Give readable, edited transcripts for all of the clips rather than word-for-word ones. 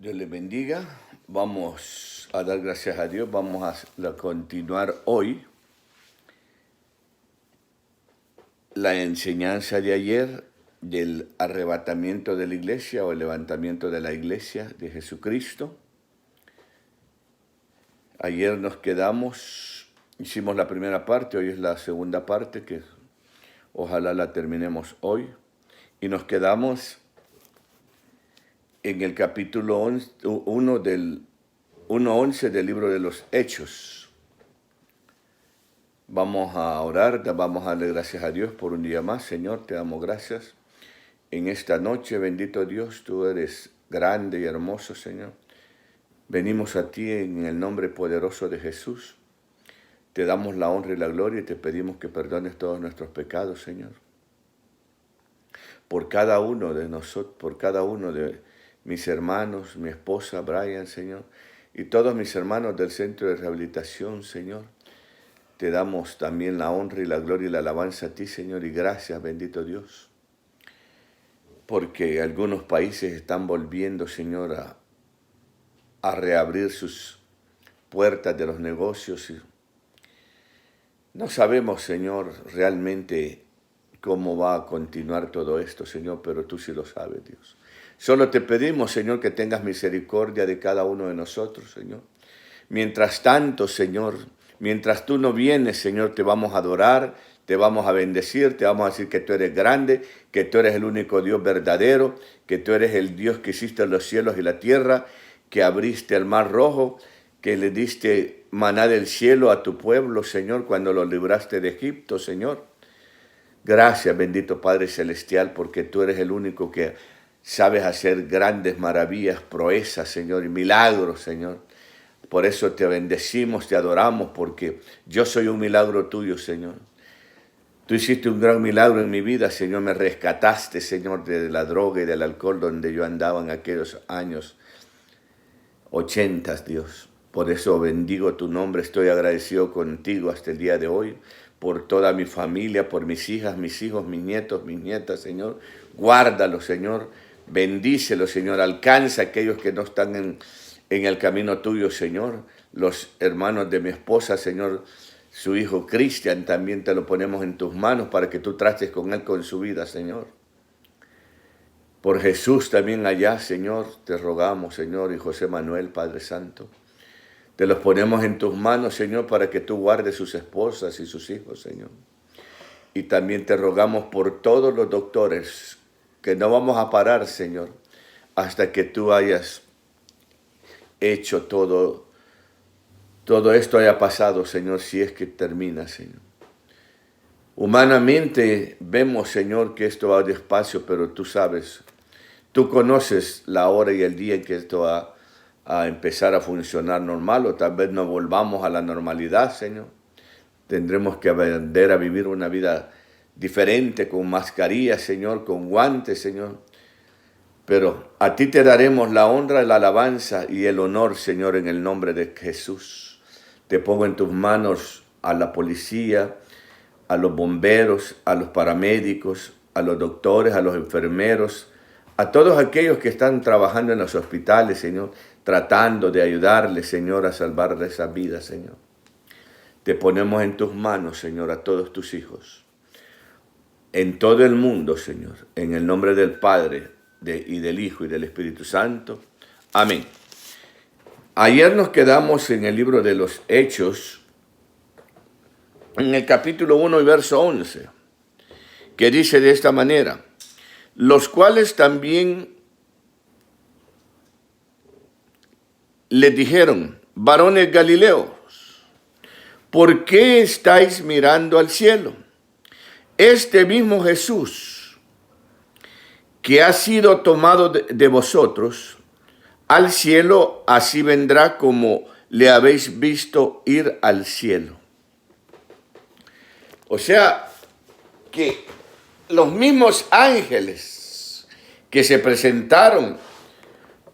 Dios les bendiga. Vamos a dar gracias a Dios. Vamos a continuar hoy la enseñanza de ayer del arrebatamiento de la iglesia o el levantamiento de la iglesia de Jesucristo. Ayer nos quedamos, hicimos la primera parte, hoy es la segunda parte que ojalá la terminemos hoy. Y nos quedamos en el capítulo 1:11 del libro de los Hechos. Vamos a orar, vamos a darle gracias a Dios por un día más. Señor, te damos gracias. En esta noche, bendito Dios, tú eres grande y hermoso, Señor. Venimos a ti en el nombre poderoso de Jesús. Te damos la honra y la gloria y te pedimos que perdones todos nuestros pecados, Señor. Por cada uno de nosotros, por cada uno de mis hermanos, mi esposa, Brian, Señor, y todos mis hermanos del Centro de Rehabilitación, Señor. Te damos también la honra y la gloria y la alabanza a ti, Señor, y gracias, bendito Dios, porque algunos países están volviendo, Señor, a reabrir sus puertas de los negocios. No sabemos, Señor, realmente cómo va a continuar todo esto, Señor, pero tú sí lo sabes, Dios. Solo te pedimos, Señor, que tengas misericordia de cada uno de nosotros, Señor. Mientras tanto, Señor, mientras tú no vienes, Señor, te vamos a adorar, te vamos a bendecir, te vamos a decir que tú eres grande, que tú eres el único Dios verdadero, que tú eres el Dios que hiciste los cielos y la tierra, que abriste el mar rojo, que le diste maná del cielo a tu pueblo, Señor, cuando lo libraste de Egipto, Señor. Gracias, bendito Padre Celestial, porque tú eres el único que sabes hacer grandes maravillas, proezas, Señor, y milagros, Señor. Por eso te bendecimos, te adoramos, porque yo soy un milagro tuyo, Señor. Tú hiciste un gran milagro en mi vida, Señor. Me rescataste, Señor, de la droga y del alcohol donde yo andaba en aquellos años 80, Dios. Por eso bendigo tu nombre. Estoy agradecido contigo hasta el día de hoy, por toda mi familia, por mis hijas, mis hijos, mis nietos, mis nietas, Señor. Guárdalo, Señor. Bendícelo, Señor. Alcanza a aquellos que no están en el camino tuyo, Señor. Los hermanos de mi esposa, Señor, su hijo Cristian, también te lo ponemos en tus manos para que tú trates con él, con su vida, Señor. Por Jesús también allá, Señor, te rogamos, Señor, y José Manuel, Padre Santo. Te los ponemos en tus manos, Señor, para que tú guardes sus esposas y sus hijos, Señor. Y también te rogamos por todos los doctores, que no vamos a parar, Señor, hasta que tú hayas hecho todo esto haya pasado, Señor, si es que termina, Señor. Humanamente vemos, Señor, que esto va despacio, pero tú sabes, tú conoces la hora y el día en que esto va a empezar a funcionar normal, o tal vez no volvamos a la normalidad, Señor. Tendremos que aprender a vivir una vida diferente, con mascarilla, Señor, con guantes, Señor. Pero a ti te daremos la honra, la alabanza y el honor, Señor, en el nombre de Jesús. Te pongo en tus manos a la policía, a los bomberos, a los paramédicos, a los doctores, a los enfermeros, a todos aquellos que están trabajando en los hospitales, Señor, tratando de ayudarles, Señor, a salvar esas vidas, Señor. Te ponemos en tus manos, Señor, a todos tus hijos, en todo el mundo, Señor, en el nombre del Padre, y del Hijo y del Espíritu Santo. Amén. Ayer nos quedamos en el libro de los Hechos, en el capítulo 1 y verso 11, que dice de esta manera: los cuales también les dijeron, varones galileos, ¿por qué estáis mirando al cielo? Este mismo Jesús, que ha sido tomado de vosotros al cielo, así vendrá como le habéis visto ir al cielo. O sea, que los mismos ángeles que se presentaron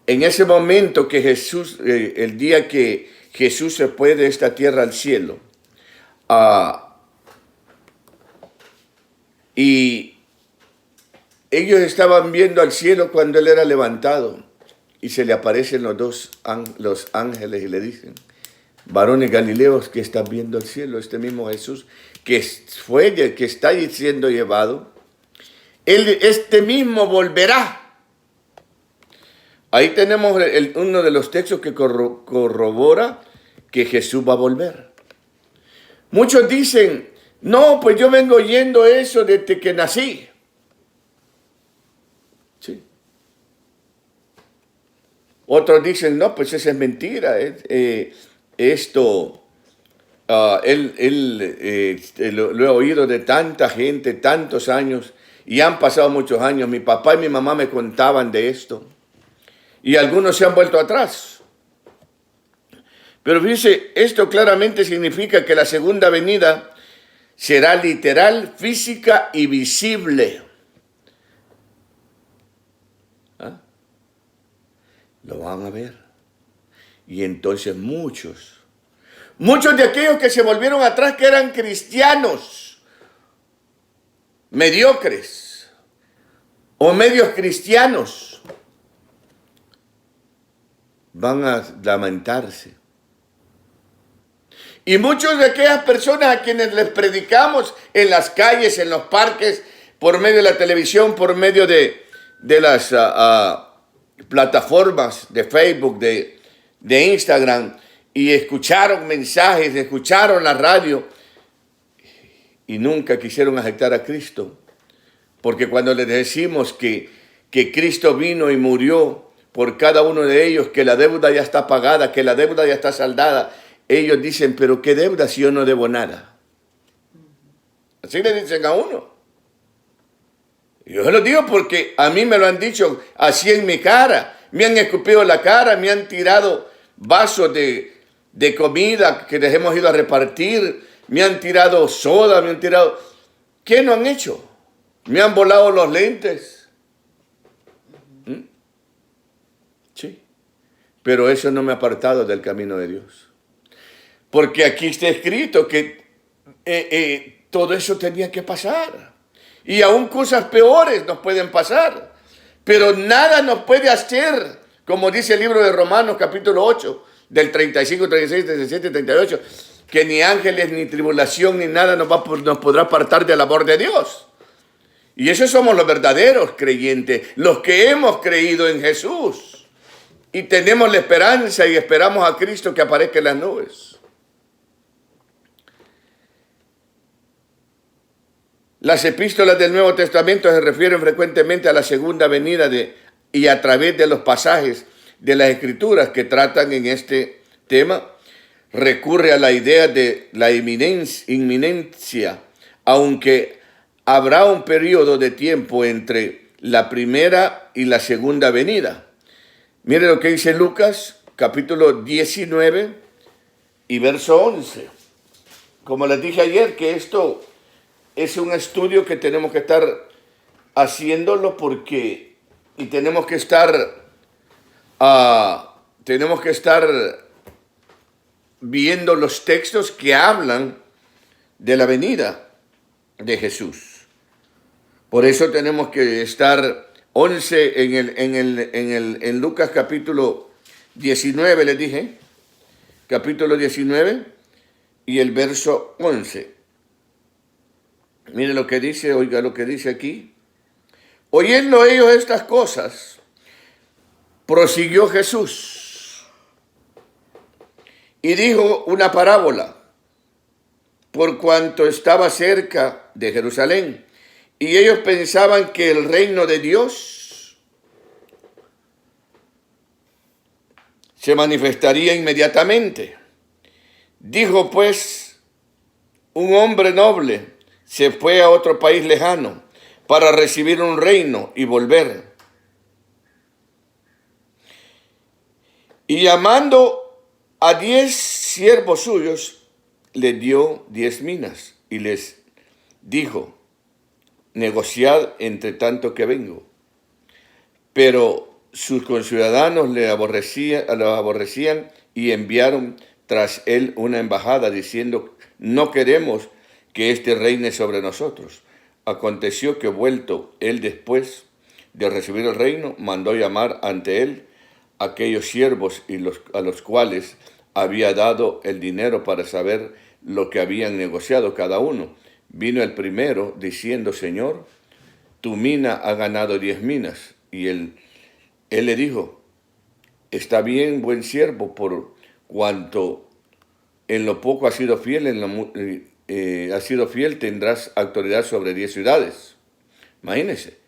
en ese momento que Jesús, el día que Jesús se fue de esta tierra al cielo, y ellos estaban viendo al cielo cuando él era levantado. y se le aparecen los ángeles y le dicen: varones galileos que están viendo el cielo, este mismo Jesús que está siendo llevado, este mismo volverá. Ahí tenemos uno de los textos que corrobora que Jesús va a volver. Muchos dicen: no, pues yo vengo oyendo eso desde que nací. Sí. Otros dicen: no, pues esa es mentira. Esto, lo he oído de tanta gente, tantos años, y han pasado muchos años. Mi papá y mi mamá me contaban de esto, y algunos se han vuelto atrás. Pero fíjense, esto claramente significa que la segunda venida será literal, física y visible. ¿Ah? Lo van a ver. Y entonces muchos de aquellos que se volvieron atrás, que eran cristianos, mediocres o medios cristianos, van a lamentarse. Y muchos de aquellas personas a quienes les predicamos en las calles, en los parques, por medio de la televisión, por medio de las plataformas de Facebook, de Instagram, y escucharon mensajes, escucharon la radio, y nunca quisieron aceptar a Cristo. Porque cuando les decimos que Cristo vino y murió por cada uno de ellos, que la deuda ya está pagada, que la deuda ya está saldada, ellos dicen: pero ¿qué deuda si yo no debo nada? Así le dicen a uno. Yo se lo digo porque a mí me lo han dicho así en mi cara. Me han escupido la cara, me han tirado vasos de comida que les hemos ido a repartir, me han tirado soda, me han tirado... ¿Qué no han hecho? Me han volado los lentes. Sí. Pero eso no me ha apartado del camino de Dios. Porque aquí está escrito que todo eso tenía que pasar. Y aún cosas peores nos pueden pasar. Pero nada nos puede hacer, como dice el libro de Romanos, capítulo 8, del 35, 36, 37 y 38, que ni ángeles, ni tribulación, ni nada nos podrá apartar del amor de Dios. Y esos somos los verdaderos creyentes, los que hemos creído en Jesús. Y tenemos la esperanza y esperamos a Cristo que aparezca en las nubes. Las epístolas del Nuevo Testamento se refieren frecuentemente a la segunda venida y a través de los pasajes de las Escrituras que tratan en este tema, recurre a la idea de la inminencia, aunque habrá un periodo de tiempo entre la primera y la segunda venida. Mire lo que dice Lucas, capítulo 19 y verso 11. Como les dije ayer, que esto es un estudio que tenemos que estar haciéndolo y tenemos que estar viendo los textos que hablan de la venida de Jesús. Por eso tenemos que estar 11 en Lucas capítulo 19, les dije, capítulo 19 y el verso 11. Mire lo que dice, oiga lo que dice aquí. Oyendo ellos estas cosas, prosiguió Jesús y dijo una parábola, por cuanto estaba cerca de Jerusalén, y ellos pensaban que el reino de Dios se manifestaría inmediatamente. Dijo pues, un hombre noble se fue a otro país lejano para recibir un reino y volver. Y llamando a 10 siervos suyos, les dio 10 minas y les dijo: negociad entre tanto que vengo. Pero sus conciudadanos los aborrecían y enviaron tras él una embajada diciendo: no queremos que éste reine sobre nosotros. Aconteció que vuelto él después de recibir el reino, mandó llamar ante él aquellos siervos a los cuales había dado el dinero para saber lo que habían negociado cada uno. Vino el primero diciendo, Señor, tu mina ha ganado 10 minas. Y él le dijo, está bien, buen siervo, por cuanto en lo poco has sido fiel, has sido fiel, tendrás autoridad sobre 10 ciudades. Imagínense.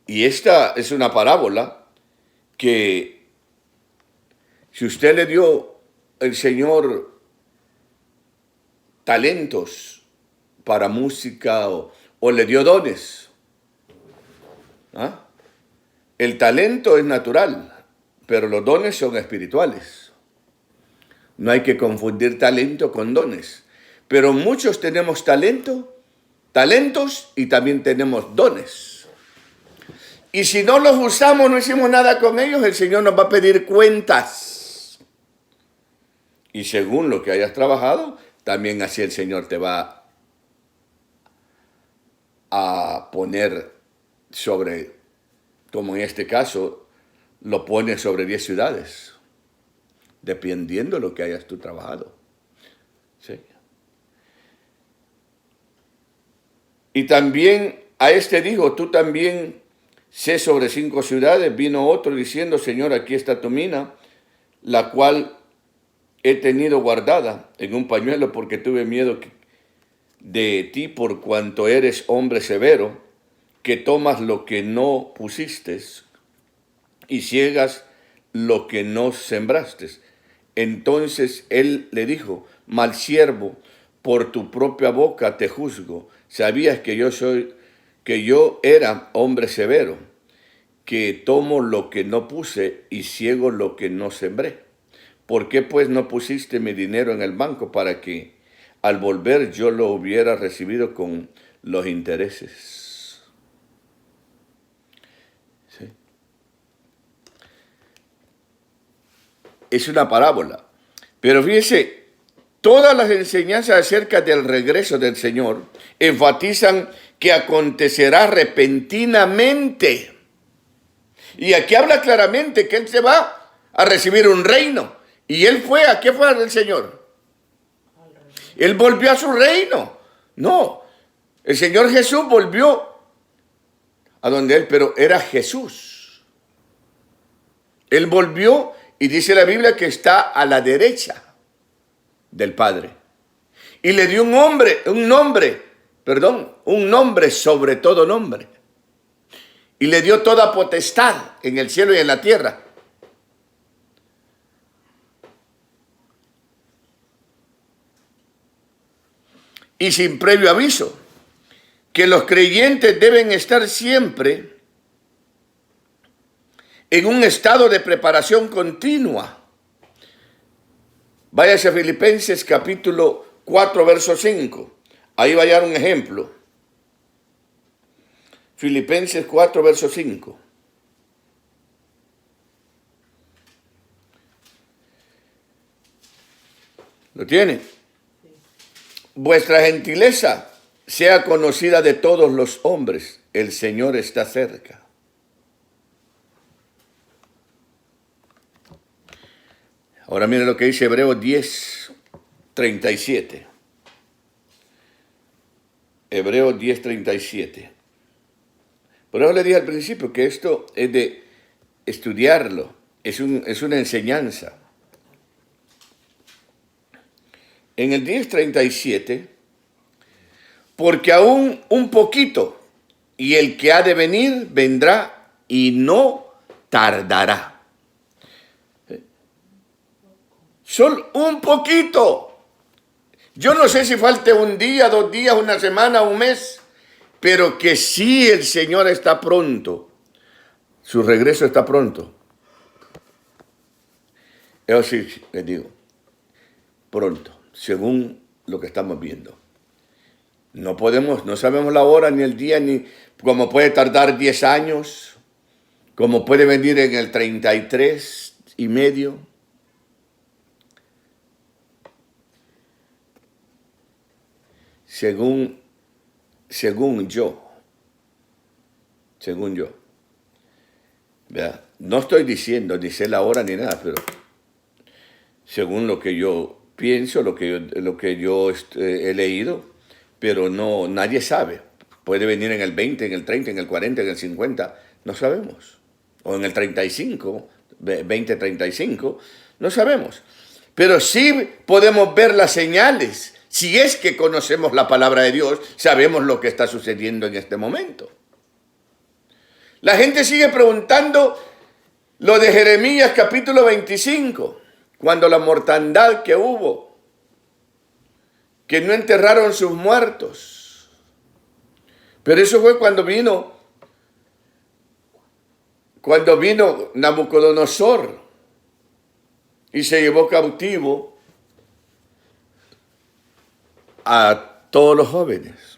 Y esta es una parábola que si usted le dio el Señor talentos para música o le dio dones, ¿ah? El talento es natural, pero los dones son espirituales. No hay que confundir talento con dones. Pero muchos tenemos talentos y también tenemos dones. Y si no los usamos, no hicimos nada con ellos, el Señor nos va a pedir cuentas. Y según lo que hayas trabajado, también así el Señor te va a poner sobre, como en este caso, lo pone sobre 10 ciudades, dependiendo de lo que hayas tú trabajado. ¿Sí? Y también a este dijo, tú también sé sobre 5 ciudades. Vino otro diciendo, Señor, aquí está tu mina, la cual he tenido guardada en un pañuelo porque tuve miedo de ti por cuanto eres hombre severo, que tomas lo que no pusiste y ciegas lo que no sembraste. Entonces él le dijo, mal siervo, por tu propia boca te juzgo. Sabías que yo era hombre severo, que tomo lo que no puse y ciego lo que no sembré. ¿Por qué pues no pusiste mi dinero en el banco para que al volver yo lo hubiera recibido con los intereses? ¿Sí? Es una parábola. Pero fíjese, todas las enseñanzas acerca del regreso del Señor enfatizan que acontecerá repentinamente. Y aquí habla claramente que Él se va a recibir un reino. ¿Y Él fue? ¿A qué fue el Señor? Él volvió a su reino. No, el Señor Jesús volvió a donde Él, pero era Jesús. Él volvió y dice la Biblia que está a la derecha del Padre. Y le dio un nombre sobre todo nombre. Y le dio toda potestad en el cielo y en la tierra. Y sin previo aviso, que los creyentes deben estar siempre en un estado de preparación continua. Váyase a Filipenses capítulo 4, verso 5. Ahí va a hallar un ejemplo. Filipenses 4, verso 5. ¿Lo tiene? Vuestra gentileza sea conocida de todos los hombres. El Señor está cerca. Ahora mire lo que dice Hebreos 10, 37. Hebreos 10, 37. Por eso le dije al principio que esto es de estudiarlo, es una enseñanza. En el 10:37, porque aún un poquito, y el que ha de venir vendrá y no tardará. Solo un poquito. Yo no sé si falte un día, 2 días, una semana, un mes, pero que sí el Señor está pronto. Su regreso está pronto. Eso sí, les digo, pronto, según lo que estamos viendo. No sabemos la hora, ni el día, ni cómo puede tardar 10 años, cómo puede venir en el 33 y medio. Según yo. ¿verdad? No estoy diciendo ni sé la hora ni nada, pero según lo que yo pienso, lo que yo he leído, pero no, nadie sabe. Puede venir en el 20, en el 30, en el 40, en el 50, no sabemos. O en el 35, 20, 35, no sabemos. Pero sí podemos ver las señales. Si es que conocemos la palabra de Dios, sabemos lo que está sucediendo en este momento. La gente sigue preguntando lo de Jeremías capítulo 25, cuando la mortandad que hubo, que no enterraron sus muertos. Pero eso fue cuando vino Nabucodonosor y se llevó cautivo a todos los jóvenes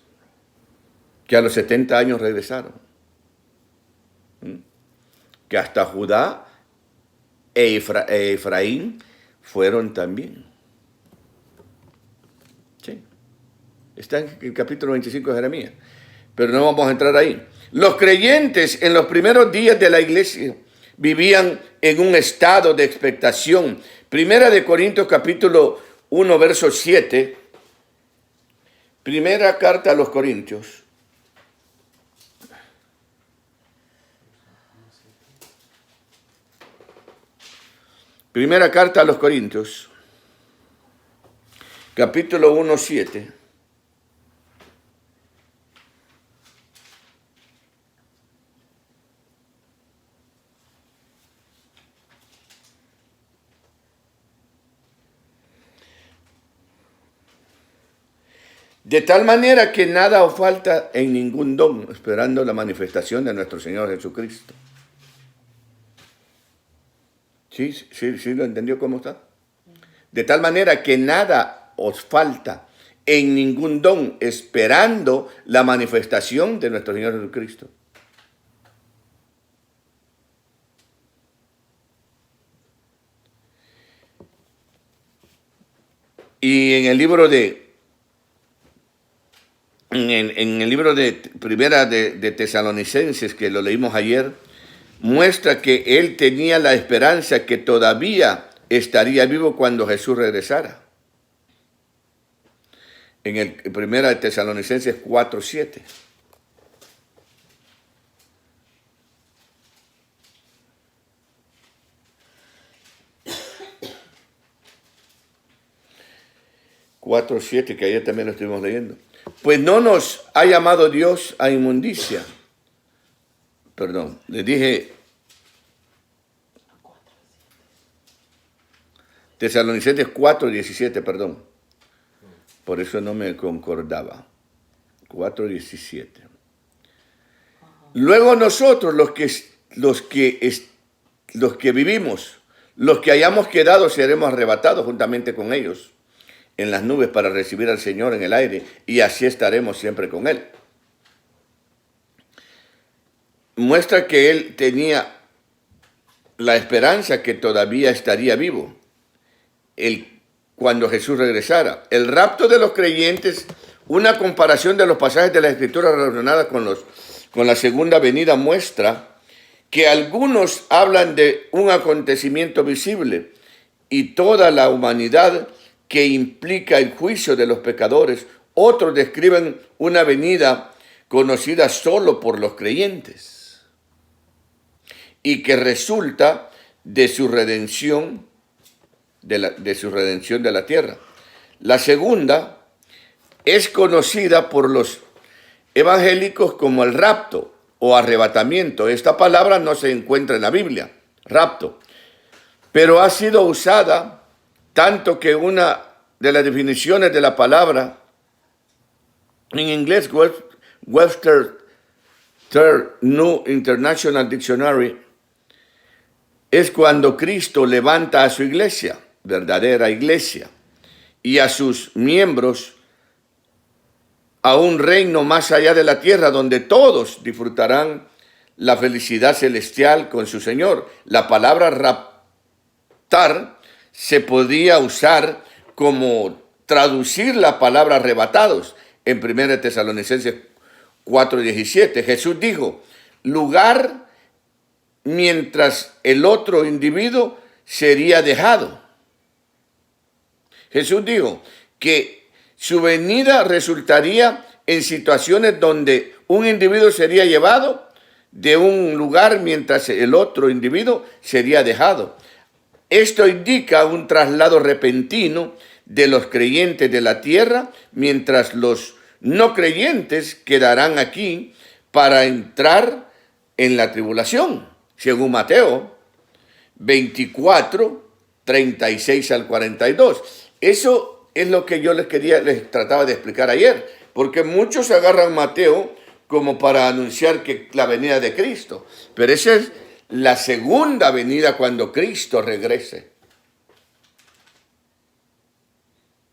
que a los 70 años regresaron. Que hasta Judá e Efraín fueron también. Sí. Está en el capítulo 25 de Jeremías. Pero no vamos a entrar ahí. Los creyentes en los primeros días de la iglesia vivían en un estado de expectación. Primera de Corintios capítulo 1, verso 7. Primera carta a los Corintios. Primera carta a los Corintios, capítulo 1, 7. De tal manera que nada os falta en ningún don, esperando la manifestación de nuestro Señor Jesucristo. ¿Sí lo entendió cómo está? De tal manera que nada os falta en ningún don, esperando la manifestación de nuestro Señor Jesucristo. Y en el libro de Primera de Tesalonicenses, que lo leímos ayer, muestra que él tenía la esperanza que todavía estaría vivo cuando Jesús regresara. En Primera de Tesalonicenses 4, 7. Que ayer también lo estuvimos leyendo. Pues no nos ha llamado Dios a inmundicia. Perdón, le dije Tesalonicenses 4, 17, perdón. Por eso no me concordaba. 4, 17. Luego nosotros, los que vivimos, los que hayamos quedado, seremos arrebatados juntamente con ellos en las nubes para recibir al Señor en el aire, y así estaremos siempre con Él. Muestra que él tenía la esperanza que todavía estaría vivo cuando Jesús regresara. El rapto de los creyentes, una comparación de los pasajes de la Escritura relacionadas con la segunda venida, muestra que algunos hablan de un acontecimiento visible y toda la humanidad que implica el juicio de los pecadores. Otros describen una venida conocida solo por los creyentes y que resulta de su redención de la tierra. La segunda es conocida por los evangélicos como el rapto o arrebatamiento. Esta palabra no se encuentra en la Biblia, rapto, pero ha sido usada tanto que una de las definiciones de la palabra en inglés, Webster New International Dictionary, es cuando Cristo levanta a su iglesia, verdadera iglesia, y a sus miembros a un reino más allá de la tierra, donde todos disfrutarán la felicidad celestial con su Señor. La palabra raptar se podía usar como traducir la palabra arrebatados en 1 Tesalonicenses 4:17. Jesús dijo, lugar mientras el otro individuo sería dejado. Jesús dijo que su venida resultaría en situaciones donde un individuo sería llevado de un lugar mientras el otro individuo sería dejado. Esto indica un traslado repentino de los creyentes de la tierra, mientras los no creyentes quedarán aquí para entrar en la tribulación, según Mateo 24, 36 al 42. Eso es lo que yo les trataba de explicar ayer, porque muchos agarran Mateo como para anunciar que la venida de Cristo, pero esa es la segunda venida cuando Cristo regrese.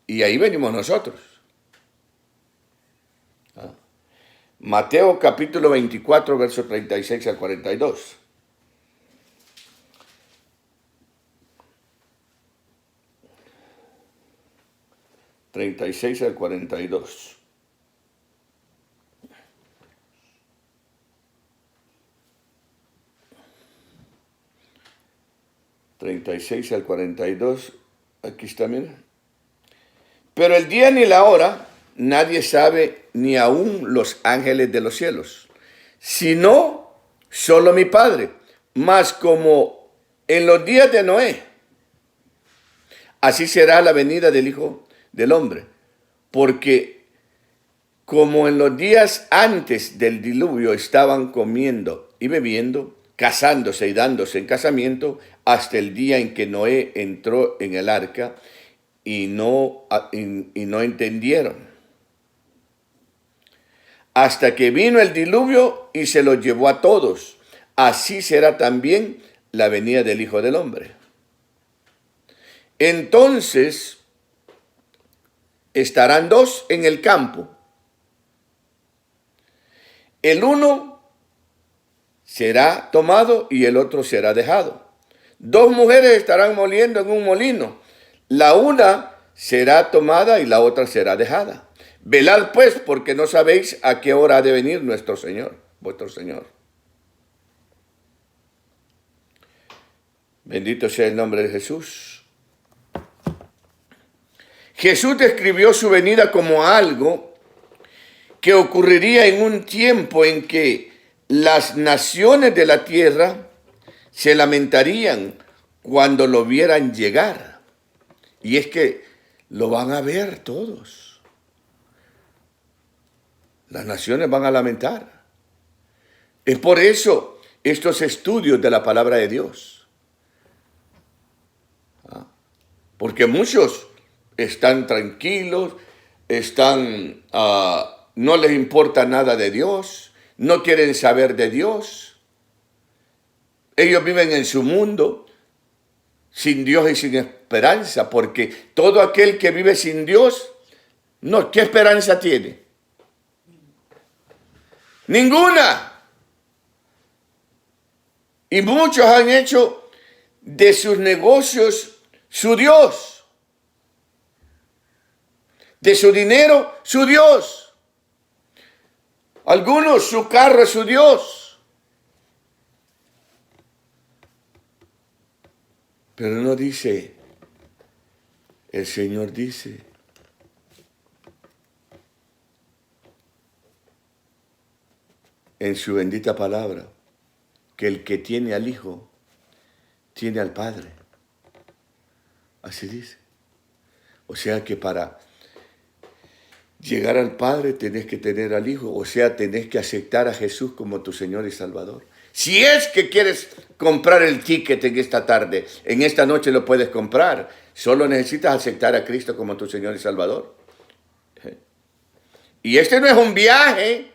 Y ahí venimos nosotros. Mateo capítulo 24, versos 36 al 42. ...36 al 42... 36 al 42... aquí está, miren. Pero el día ni la hora nadie sabe, ni aun los ángeles de los cielos, sino solo mi Padre. Mas como en los días de Noé, así será la venida del Hijo del Hombre. Porque como en los días antes del diluvio estaban comiendo y bebiendo, casándose y dándose en casamiento, hasta el día en que Noé entró en el arca, y no entendieron. Hasta que vino el diluvio y se los llevó a todos. Así será también la venida del Hijo del Hombre. Entonces estarán dos en el campo. El uno será tomado y el otro será dejado. Dos mujeres estarán moliendo en un molino. La una será tomada y la otra será dejada. Velad pues, porque no sabéis a qué hora ha de venir nuestro Señor, vuestro Señor. Bendito sea el nombre de Jesús. Jesús describió su venida como algo que ocurriría en un tiempo en que las naciones de la tierra se lamentarían cuando lo vieran llegar. Y es que lo van a ver todos. Las naciones van a lamentar. Es por eso estos estudios de la palabra de Dios. Porque muchos están tranquilos, no les importa nada de Dios, no quieren saber de Dios. Ellos viven en su mundo, sin Dios y sin esperanza, porque todo aquel que vive sin Dios, no, ¿qué esperanza tiene? Ninguna. Y muchos han hecho de sus negocios su Dios, de su dinero su Dios. Algunos su carro es su Dios. Pero no dice, el Señor dice, en su bendita palabra, que el que tiene al Hijo, tiene al Padre. Así dice. O sea que para llegar al Padre tenés que tener al Hijo, o sea, tenés que aceptar a Jesús como tu Señor y Salvador. Si es que quieres comprar el ticket en esta tarde, en esta noche lo puedes comprar. Solo necesitas aceptar a Cristo como tu Señor y Salvador. Y este no es un viaje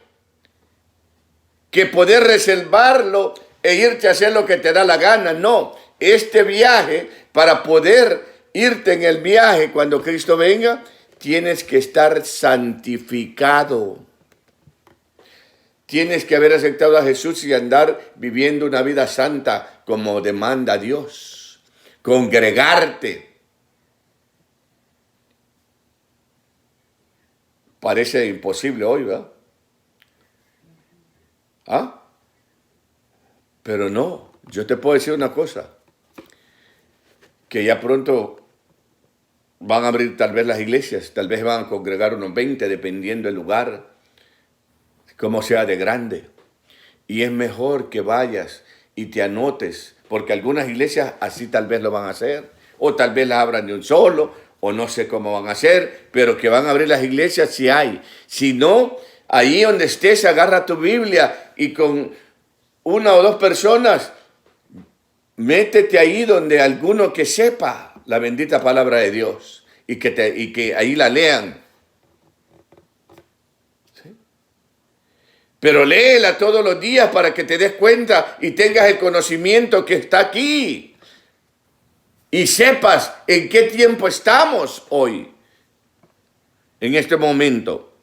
que poder reservarlo e irte a hacer lo que te da la gana. No, este viaje, para poder irte en el viaje cuando Cristo venga, tienes que estar santificado. Tienes que haber aceptado a Jesús y andar viviendo una vida santa como demanda Dios. Congregarte. Parece imposible hoy, ¿verdad? ¿Ah? Pero no, Yo te puedo decir una cosa, que ya pronto van a abrir tal vez las iglesias, tal vez van a congregar unos 20, dependiendo del lugar, como sea de grande. Y es mejor que vayas y te anotes, porque algunas iglesias así tal vez lo van a hacer, o tal vez las abran de un solo, o no sé cómo van a hacer, pero que van a abrir las iglesias si hay. Si no, ahí donde estés, agarra tu Biblia y con una o dos personas, métete ahí donde alguno que sepa la bendita palabra de Dios y que ahí la lean. ¿Sí? Pero léela todos los días para que te des cuenta y tengas el conocimiento que está aquí. Y sepas en qué tiempo estamos hoy, en este momento.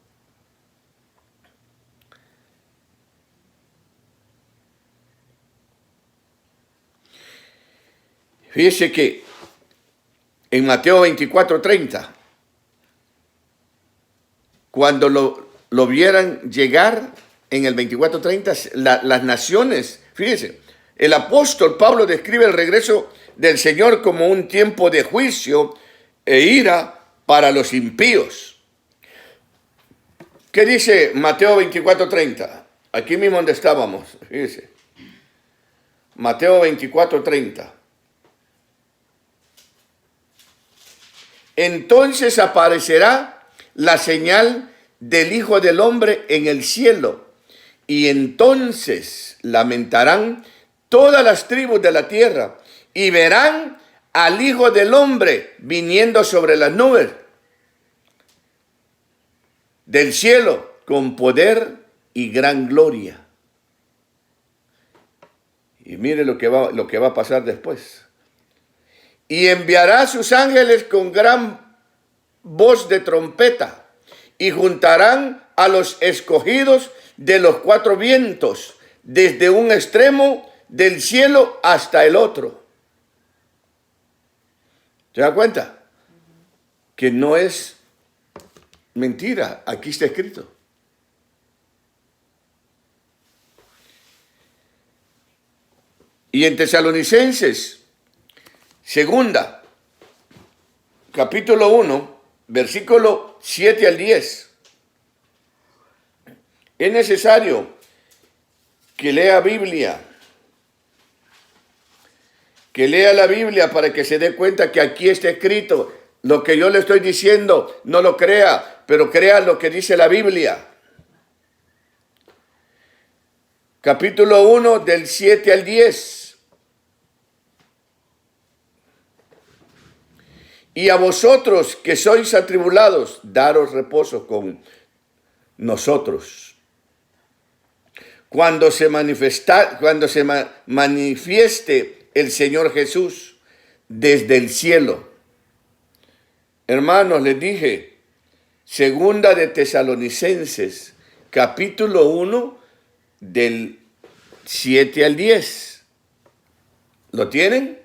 Fíjese que en Mateo 24:30, cuando lo vieran llegar en el 24:30, las naciones, fíjese, el apóstol Pablo describe el regreso del Señor como un tiempo de juicio e ira para los impíos. ¿Qué dice Mateo 24:30? Aquí mismo donde estábamos, fíjese. Mateo 24:30. Entonces aparecerá la señal del Hijo del Hombre en el cielo, y entonces lamentarán todas las tribus de la tierra, y verán al Hijo del Hombre viniendo sobre las nubes del cielo con poder y gran gloria. Y mire lo que va a pasar después. Y enviará a sus ángeles con gran voz de trompeta, y juntarán a los escogidos de los cuatro vientos, desde un extremo del cielo hasta el otro. ¿Se da cuenta? Que no es mentira, aquí está escrito. Y en Tesalonicenses, segunda, capítulo 1, versículo 7 al 10. Es necesario que lea Biblia, que lea la Biblia para que se dé cuenta que aquí está escrito. Lo que yo le estoy diciendo, no lo crea, pero crea lo que dice la Biblia. Capítulo 1, del 7 al 10. Y a vosotros que sois atribulados, daros reposo con nosotros. Cuando se manifieste el Señor Jesús desde el cielo. Hermanos, les dije, segunda de Tesalonicenses, capítulo 1, del 7 al 10. ¿Lo tienen?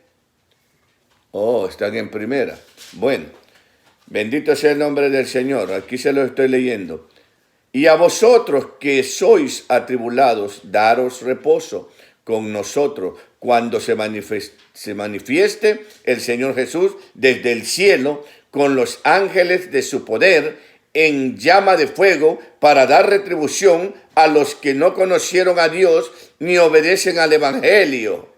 Oh, están en primera. Bueno, bendito sea el nombre del Señor. Aquí se lo estoy leyendo. Y a vosotros que sois atribulados, daros reposo con nosotros cuando se manifieste el Señor Jesús desde el cielo con los ángeles de su poder en llama de fuego para dar retribución a los que no conocieron a Dios ni obedecen al Evangelio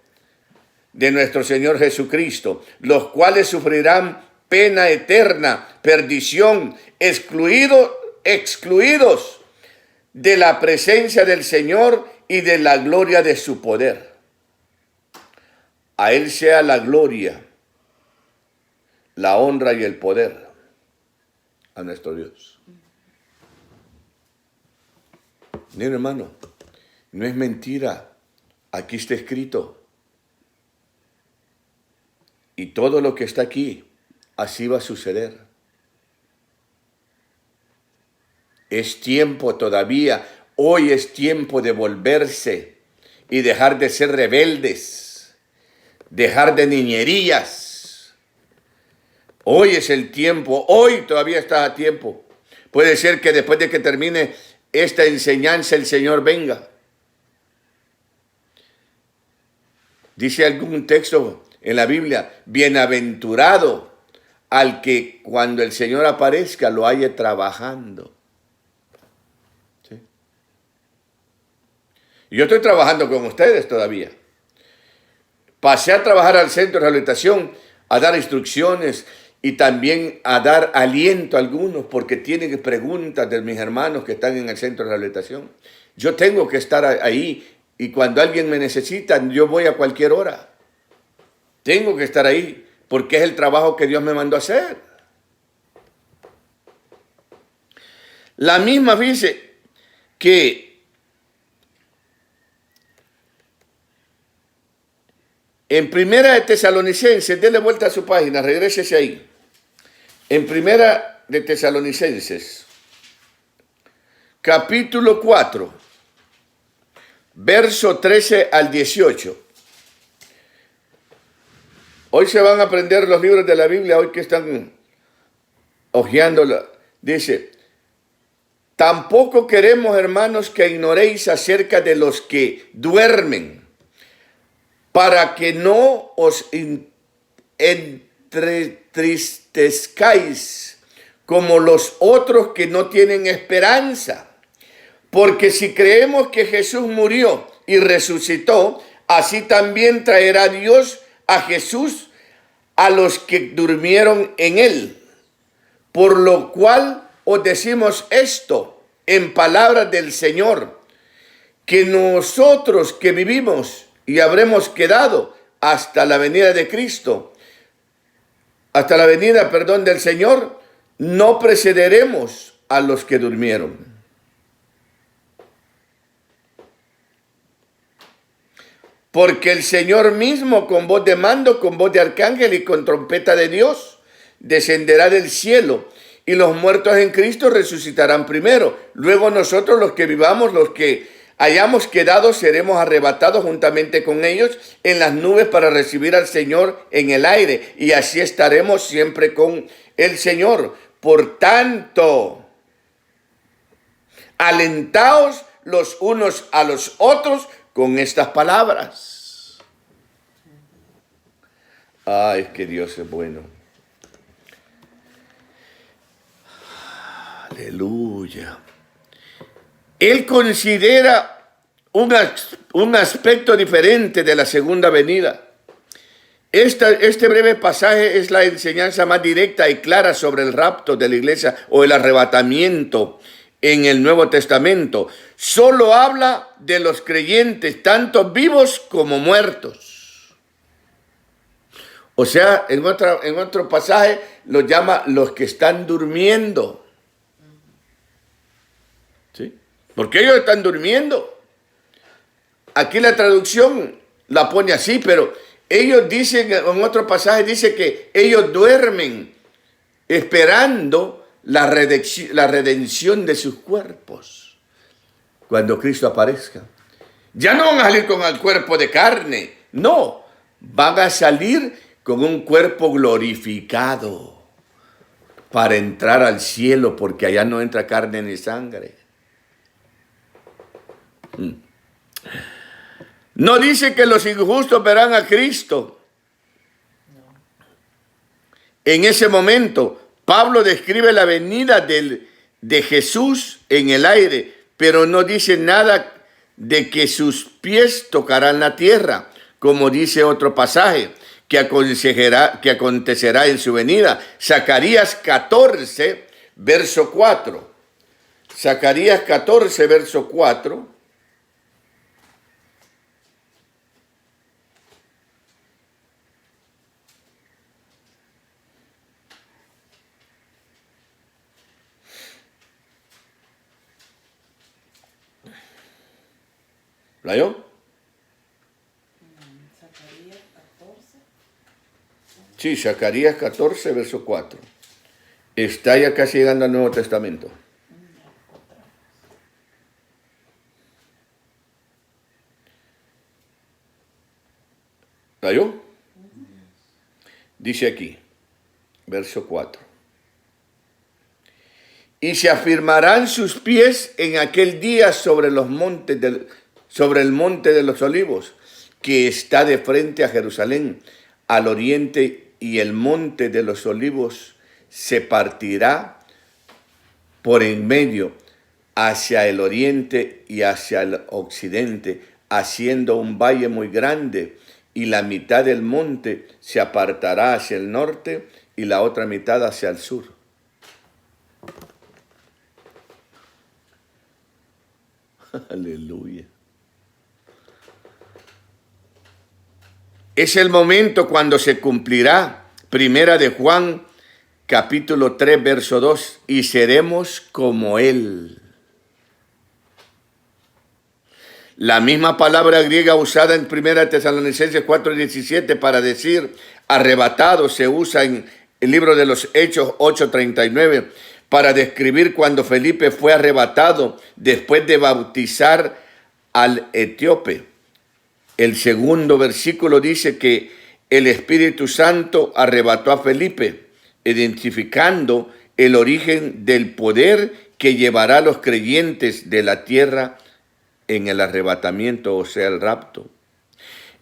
de nuestro Señor Jesucristo, los cuales sufrirán pena eterna, perdición, excluidos de la presencia del Señor y de la gloria de su poder. A Él sea la gloria, la honra y el poder, a nuestro Dios. Miren, hermano, no es mentira, aquí está escrito. Y todo lo que está aquí, así va a suceder. Es tiempo todavía, hoy es tiempo de volverse y dejar de ser rebeldes, dejar de niñerías. Hoy es el tiempo, hoy todavía está a tiempo. Puede ser que después de que termine esta enseñanza el Señor venga. Dice algún texto en la Biblia, bienaventurado al que cuando el Señor aparezca lo haya trabajando. ¿Sí? Yo estoy trabajando con ustedes todavía. Pasé a trabajar al centro de rehabilitación, a dar instrucciones y también a dar aliento a algunos porque tienen preguntas de mis hermanos que están en el centro de rehabilitación. Yo tengo que estar ahí y cuando alguien me necesita, yo voy a cualquier hora. Tengo que estar ahí porque es el trabajo que Dios me mandó a hacer. La misma dice que en Primera de Tesalonicenses, déle vuelta a su página, regrésese ahí. En Primera de Tesalonicenses, capítulo 4, verso 13 al 18. Hoy se van a aprender los libros de la Biblia, hoy que están hojeándola. Dice, tampoco queremos, hermanos, que ignoréis acerca de los que duermen, para que no os entristezcáis como los otros que no tienen esperanza. Porque si creemos que Jesús murió y resucitó, así también traerá Dios a Jesús a los que durmieron en él. Por lo cual os decimos esto en palabras del Señor, que nosotros que vivimos y habremos quedado hasta la venida de Cristo, hasta la venida, del Señor, no precederemos a los que durmieron. Porque el Señor mismo, con voz de mando, con voz de arcángel y con trompeta de Dios, descenderá del cielo, y los muertos en Cristo resucitarán primero. Luego nosotros, los que vivamos, los que hayamos quedado, seremos arrebatados juntamente con ellos en las nubes para recibir al Señor en el aire, y así estaremos siempre con el Señor. Por tanto, alentaos los unos a los otros con estas palabras. Ay, es que Dios es bueno. Aleluya. Él considera un aspecto diferente de la segunda venida. Este breve pasaje es la enseñanza más directa y clara sobre el rapto de la iglesia o el arrebatamiento en el Nuevo Testamento. Solo habla de los creyentes, tanto vivos como muertos. O sea, en otro pasaje los llama los que están durmiendo. ¿Sí? Porque ellos están durmiendo. Aquí la traducción la pone así, pero ellos dicen, en otro pasaje dice que ellos duermen esperando la redención de sus cuerpos cuando Cristo aparezca. Ya no van a salir con el cuerpo de carne, no, van a salir con un cuerpo glorificado para entrar al cielo, porque allá no entra carne ni sangre. No dice que los injustos verán a Cristo. En ese momento, Pablo describe la venida de Jesús en el aire, pero no dice nada de que sus pies tocarán la tierra, como dice otro pasaje, que acontecerá en su venida. Zacarías 14, verso 4. Zacarías 14, verso 4. ¿La yo? Zacarías 14. Sí, Zacarías 14, verso 4. Está ya casi llegando al Nuevo Testamento. ¿La yo? Dice aquí, verso 4. Y se afirmarán sus pies en aquel día sobre el monte de los olivos. que está de frente a Jerusalén, al oriente, y el monte de los olivos se partirá por en medio hacia el oriente y hacia el occidente, haciendo un valle muy grande, y la mitad del monte se apartará hacia el norte y la otra mitad hacia el sur. Aleluya. Es el momento cuando se cumplirá, primera de Juan, capítulo 3, verso 2, y seremos como Él. La misma palabra griega usada en 1 Tesalonicenses 4:17 para decir arrebatado se usa en el libro de los Hechos 8:39 para describir cuando Felipe fue arrebatado después de bautizar al etíope. El segundo versículo dice que el Espíritu Santo arrebató a Felipe, identificando el origen del poder que llevará a los creyentes de la tierra en el arrebatamiento, o sea, el rapto.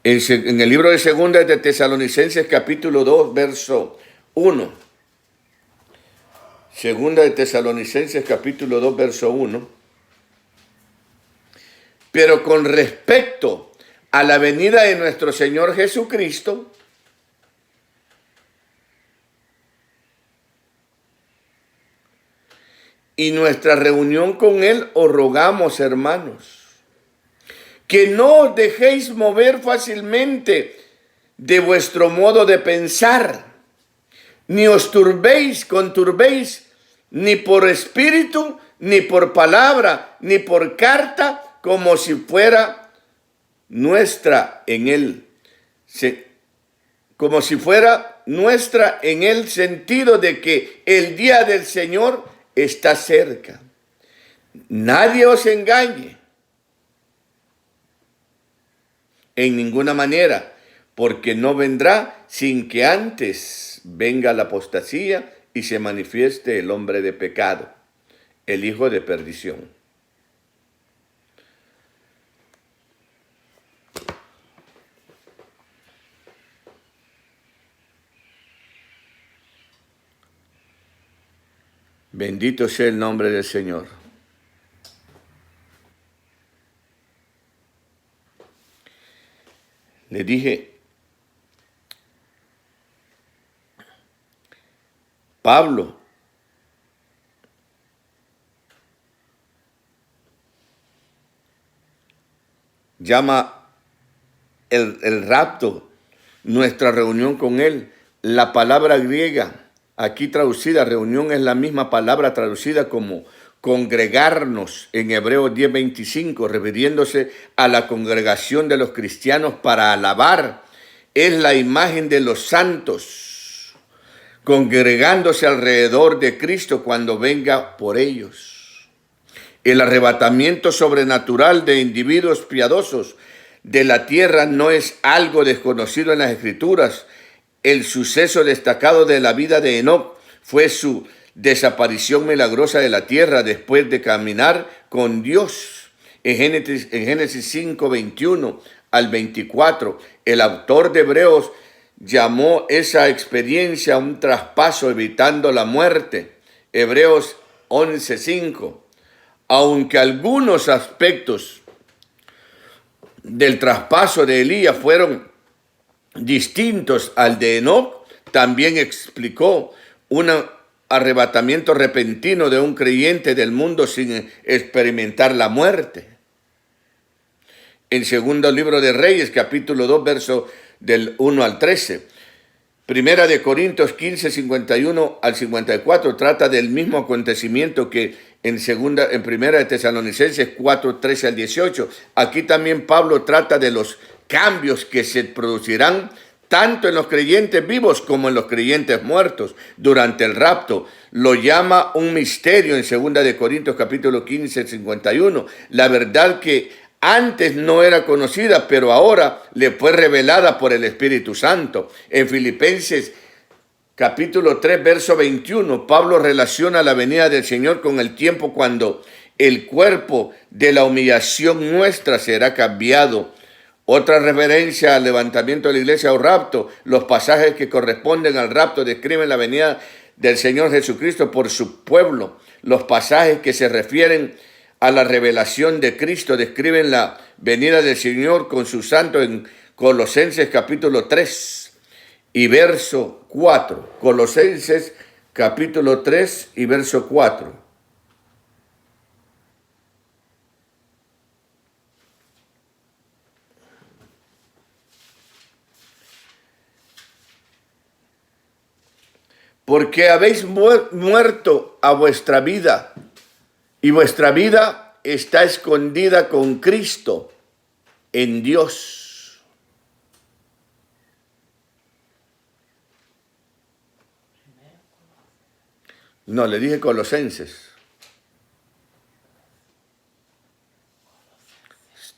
En el libro de Segunda de Tesalonicenses, capítulo 2, verso 1. Segunda de Tesalonicenses, capítulo 2, verso 1. Pero con respecto a la venida de nuestro Señor Jesucristo, y nuestra reunión con Él, os rogamos, hermanos, que no os dejéis mover fácilmente de vuestro modo de pensar, ni os conturbéis, ni por espíritu, ni por palabra, ni por carta, como si fuera nuestra en Él. Como si fuera nuestra en el sentido de que el día del Señor está cerca. Nadie os engañe en ninguna manera, porque no vendrá sin que antes venga la apostasía y se manifieste el hombre de pecado, el hijo de perdición. Bendito sea el nombre del Señor. Le dije, Pablo llama el rapto, nuestra reunión con Él. La palabra griega aquí traducida, reunión, es la misma palabra traducida como congregarnos en Hebreos 10:25, refiriéndose a la congregación de los cristianos para alabar. Es la imagen de los santos congregándose alrededor de Cristo cuando venga por ellos. El arrebatamiento sobrenatural de individuos piadosos de la tierra no es algo desconocido en las Escrituras. El suceso destacado de la vida de Enoc fue su desaparición milagrosa de la tierra después de caminar con Dios. En Génesis 5:21 al 24, el autor de Hebreos llamó esa experiencia un traspaso evitando la muerte. Hebreos 11:5. Aunque algunos aspectos del traspaso de Elías fueron distintos al de Enoc, también explicó un arrebatamiento repentino de un creyente del mundo sin experimentar la muerte. En segundo libro de Reyes, capítulo 2, verso del 1 al 13. Primera de Corintios 15, 51 al 54, trata del mismo acontecimiento que en primera de Tesalonicenses 4, 13 al 18. Aquí también Pablo trata de los cambios que se producirán tanto en los creyentes vivos como en los creyentes muertos durante el rapto. Lo llama un misterio en segunda de Corintios capítulo 15, 51. La verdad que antes no era conocida, pero ahora le fue revelada por el Espíritu Santo. En Filipenses capítulo 3, verso 21, Pablo relaciona la venida del Señor con el tiempo cuando el cuerpo de la humillación nuestra será cambiado Otra referencia al levantamiento de la iglesia o rapto, los pasajes que corresponden al rapto describen la venida del Señor Jesucristo por su pueblo. Los pasajes que se refieren a la revelación de Cristo describen la venida del Señor con sus santos en Colosenses capítulo 3 y verso 4. Colosenses capítulo 3 y verso 4. Porque habéis muerto a vuestra vida, y vuestra vida está escondida con Cristo en Dios. No, le dije Colosenses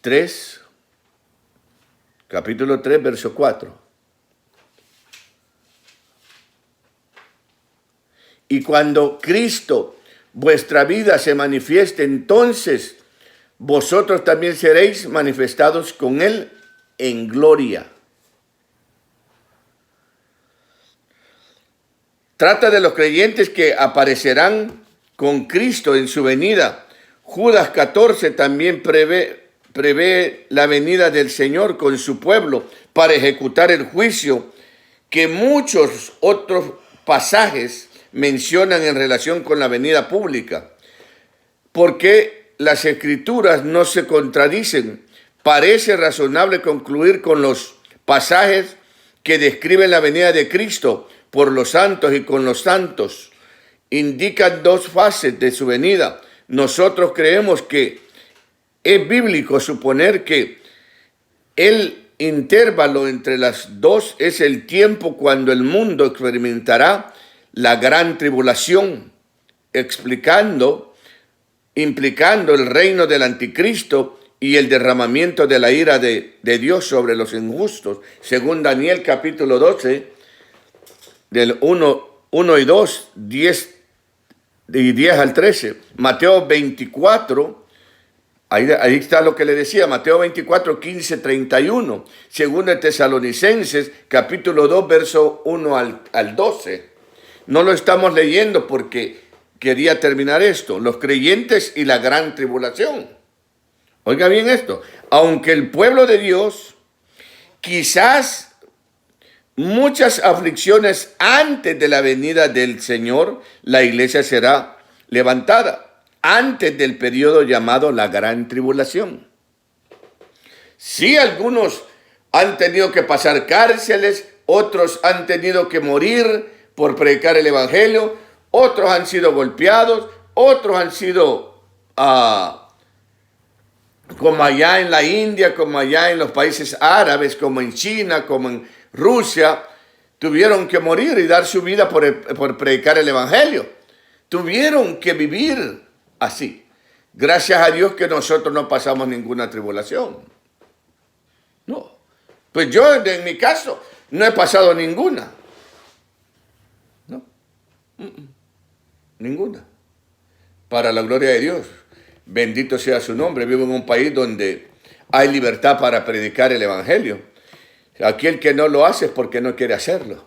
3, capítulo 3, verso 4. Y cuando Cristo, vuestra vida, se manifieste, entonces vosotros también seréis manifestados con Él en gloria. Trata de los creyentes que aparecerán con Cristo en su venida. Judas 14 también prevé la venida del Señor con su pueblo para ejecutar el juicio que muchos otros pasajes mencionan en relación con la venida pública. Porque las escrituras no se contradicen, parece razonable concluir con los pasajes que describen la venida de Cristo por los santos y con los santos. Indican dos fases de su venida. Nosotros creemos que es bíblico suponer que el intervalo entre las dos es el tiempo cuando el mundo experimentará la gran tribulación, implicando el reino del anticristo y el derramamiento de la ira de Dios sobre los injustos, según Daniel capítulo 12, del 1 y 2, 10 y 10 al 13. Mateo 24, ahí está lo que le decía, Mateo 24, 15, 31. Según de Tesalonicenses capítulo 2, verso 1 al 12. No lo estamos leyendo porque quería terminar esto. Los creyentes y la gran tribulación. Oiga bien esto. Aunque el pueblo de Dios, quizás muchas aflicciones antes de la venida del Señor, la iglesia será levantada antes del periodo llamado la gran tribulación. Sí, algunos han tenido que pasar cárceles, otros han tenido que morir por predicar el evangelio, otros han sido golpeados, otros han sido como allá en la India, como allá en los países árabes, como en China, como en Rusia, tuvieron que morir y dar su vida por predicar el evangelio. Tuvieron que vivir así. Gracias a Dios que nosotros no pasamos ninguna tribulación. No. Pues yo, en mi caso, no he pasado ninguna. Ninguna. Para la gloria de Dios. Bendito sea su nombre. Vivo en un país donde hay libertad para predicar el evangelio. Aquel que no lo hace es porque no quiere hacerlo.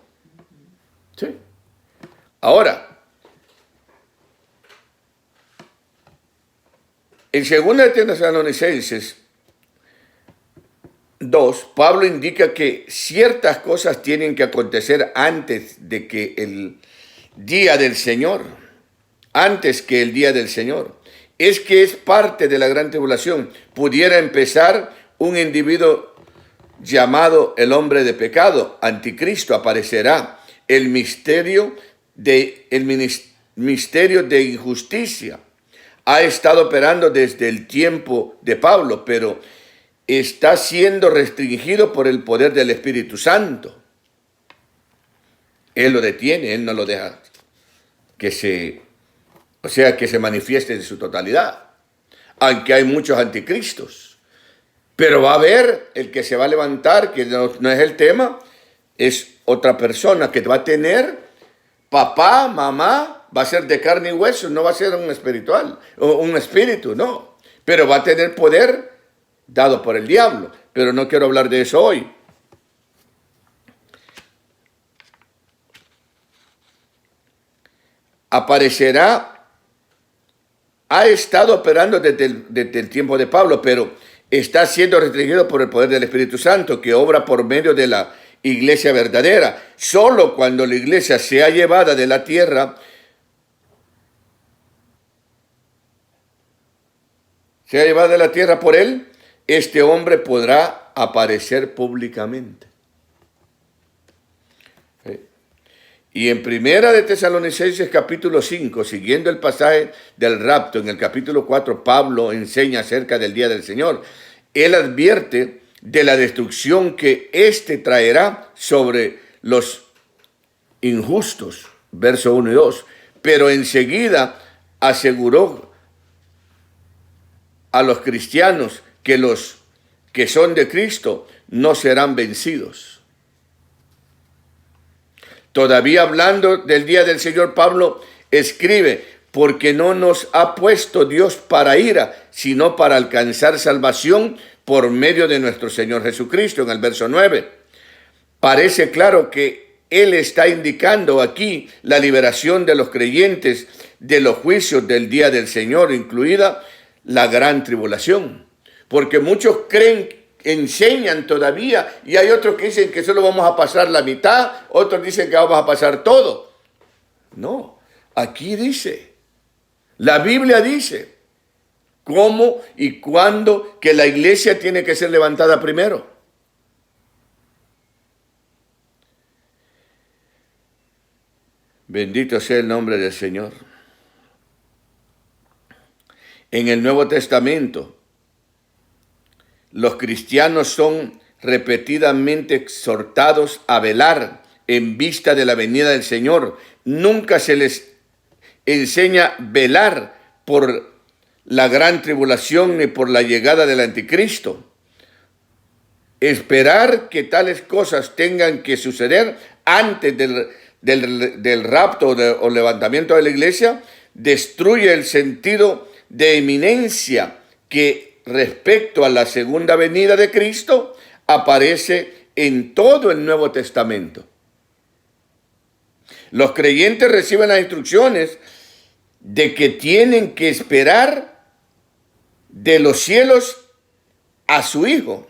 ¿Sí? Ahora, en 2 Tesalonicenses 2, Pablo indica que ciertas cosas tienen que acontecer antes de que el día del Señor, antes que el día del Señor. Es que es parte de la gran tribulación. Pudiera empezar un individuo llamado el hombre de pecado, anticristo, aparecerá. El misterio de injusticia ha estado operando desde el tiempo de Pablo, pero está siendo restringido por el poder del Espíritu Santo. Él lo detiene, Él no lo deja que se manifieste en su totalidad. Aunque hay muchos anticristos. Pero va a haber el que se va a levantar, que no es el tema, es otra persona que va a tener papá, mamá, va a ser de carne y hueso, no va a ser un espiritual, o un espíritu, no. Pero va a tener poder dado por el diablo, pero no quiero hablar de eso hoy. Aparecerá, ha estado operando desde el tiempo de Pablo, pero está siendo restringido por el poder del Espíritu Santo, que obra por medio de la iglesia verdadera. Solo cuando la iglesia sea llevada de la tierra, por él, este hombre podrá aparecer públicamente. Y en Primera de Tesalonicenses capítulo 5, siguiendo el pasaje del rapto, en el capítulo 4, Pablo enseña acerca del día del Señor. Él advierte de la destrucción que éste traerá sobre los injustos, verso 1 y 2. Pero enseguida aseguró a los cristianos que los que son de Cristo no serán vencidos. Todavía hablando del día del Señor, Pablo escribe, porque no nos ha puesto Dios para ira, sino para alcanzar salvación por medio de nuestro Señor Jesucristo, en el verso 9. Parece claro que él está indicando aquí la liberación de los creyentes de los juicios del día del Señor, incluida la gran tribulación. Porque muchos enseñan todavía, y hay otros que dicen que solo vamos a pasar la mitad, otros dicen que vamos a pasar todo. No, aquí dice, la Biblia dice, cómo y cuándo que la iglesia tiene que ser levantada primero. Bendito sea el nombre del Señor. En el Nuevo Testamento, los cristianos son repetidamente exhortados a velar en vista de la venida del Señor. Nunca se les enseña velar por la gran tribulación ni por la llegada del anticristo. Esperar que tales cosas tengan que suceder antes del rapto o levantamiento de la iglesia destruye el sentido de eminencia que respecto a la segunda venida de Cristo aparece en todo el Nuevo Testamento. Los creyentes reciben las instrucciones de que tienen que esperar de los cielos a su Hijo,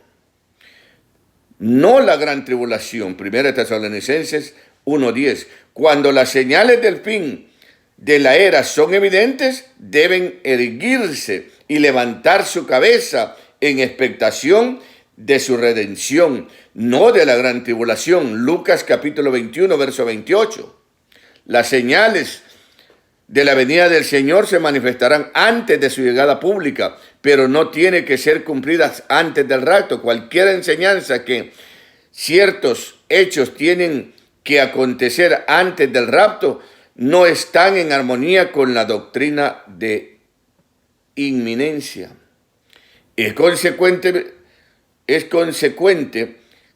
no la gran tribulación. Primera Tesalonicenses 1:10. Cuando las señales del fin de la era son evidentes, deben erguirse y levantar su cabeza en expectación de su redención, no de la gran tribulación. Lucas capítulo 21, verso 28. Las señales de la venida del Señor se manifestarán antes de su llegada pública, pero no tiene que ser cumplidas antes del rapto. Cualquier enseñanza que ciertos hechos tienen que acontecer antes del rapto no están en armonía con la doctrina de inminencia. Es consecuente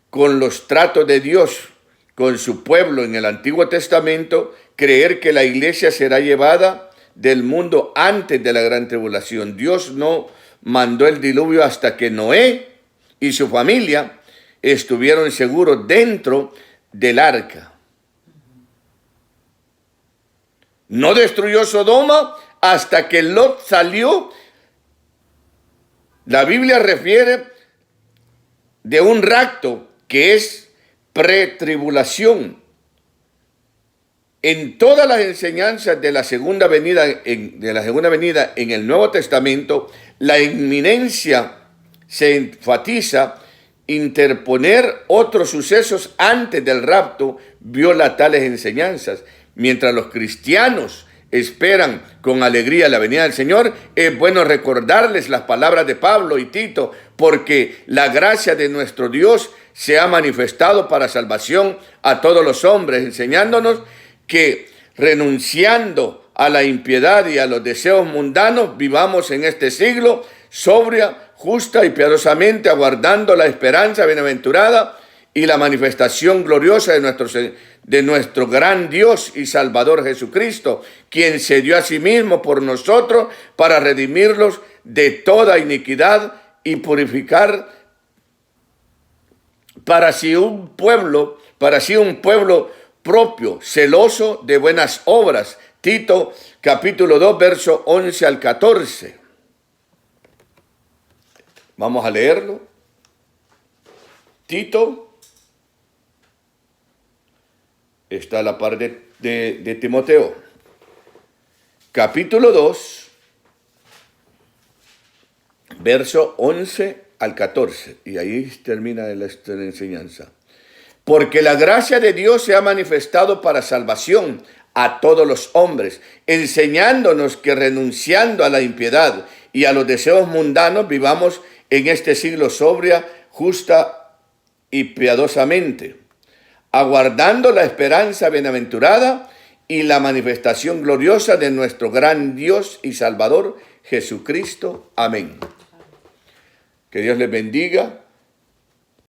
con los tratos de Dios con su pueblo en el Antiguo Testamento creer que la iglesia será llevada del mundo antes de la gran tribulación. Dios no mandó el diluvio hasta que Noé y su familia estuvieron seguros dentro del arca. No destruyó Sodoma hasta que Lot salió. La Biblia refiere de un rapto que es pretribulación. En todas las enseñanzas de la segunda venida en el Nuevo Testamento, la inminencia se enfatiza. Interponer otros sucesos antes del rapto viola tales enseñanzas. Mientras los cristianos esperan con alegría la venida del Señor, es bueno recordarles las palabras de Pablo y Tito, porque la gracia de nuestro Dios se ha manifestado para salvación a todos los hombres, enseñándonos que renunciando a la impiedad y a los deseos mundanos, vivamos en este siglo sobria, justa y piadosamente, aguardando la esperanza bienaventurada y la manifestación gloriosa de nuestro gran Dios y Salvador Jesucristo, quien se dio a sí mismo por nosotros para redimirlos de toda iniquidad y purificar para sí un pueblo propio, celoso de buenas obras. Tito capítulo 2, verso 11 al 14. Vamos a leerlo. Tito está a la par de Timoteo. Capítulo 2, verso 11 al 14. Y ahí termina la enseñanza. Porque la gracia de Dios se ha manifestado para salvación a todos los hombres, enseñándonos que renunciando a la impiedad y a los deseos mundanos vivamos en este siglo sobria, justa y piadosamente, aguardando la esperanza bienaventurada y la manifestación gloriosa de nuestro gran Dios y Salvador, Jesucristo. Amén. Que Dios les bendiga.